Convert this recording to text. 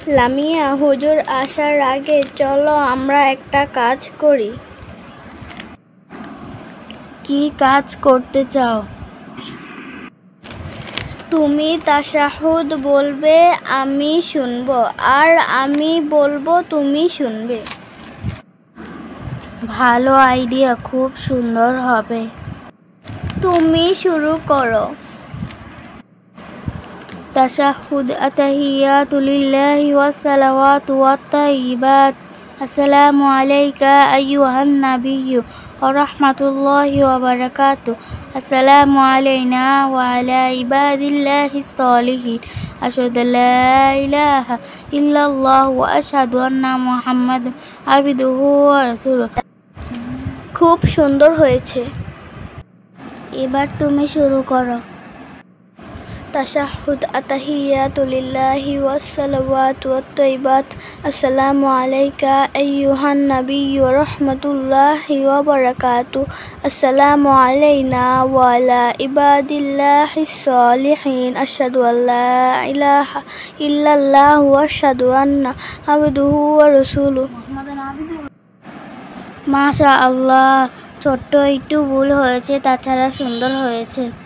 লামিয়া, হুজুর আসার আগে চলো আমরা একটা কাজ করি। কি কাজ করতে চাও? তুমি তাশাহুদ বলবে, আমি শুনবো, আর আমি বলবো, তুমি শুনবে। ভালো আইডিয়া, খুব সুন্দর হবে। তুমি শুরু করো। তাশাহুদ। আতাহিয়াতু লিল্লাহি ওয়াসসালাওয়াতু ওয়াত-তাইয়্যিবাত। আসসালামু আলাইকা আইয়ুহান নাবিয়্যু ওয়া রাহমাতুল্লাহি ওয়া বারাকাতুহু। আসসালামু আলাইনা ওয়া আলা ইবাদিল্লাহিস সালিহিন। আশহাদু আল্লা ইলাহা ইল্লাল্লাহু ওয়া আশহাদু আন্না মুহাম্মাদান আবদুহু ওয়া রাসূলুহু। খুব সুন্দর হয়েছে। এবার তুমি শুরু করো। তাশাহুদ। আতাহিয়াতু লিল্লাহি ওয়াসসালাওয়াতু ওয়াত-তাইয়্যিবাত। আসসালামু আলাইকা আইয়ুহান নাবিয়্যু ওয়া রাহমাতুল্লাহি ওয়া বারাকাতুহু। আসসালামু আলাইনা ওয়া আলা ইবাদিল্লাহিস সালিহিন। আশহাদু আল্লা ইলাহা ইল্লাল্লাহু ওয়া আশহাদু আন্না আবদুহু ওয়া রাসূলুহু। মাশাআল্লাহ, ছোট্ট একটু ভুল হয়েছে, তাছাড়া সুন্দর হয়েছে।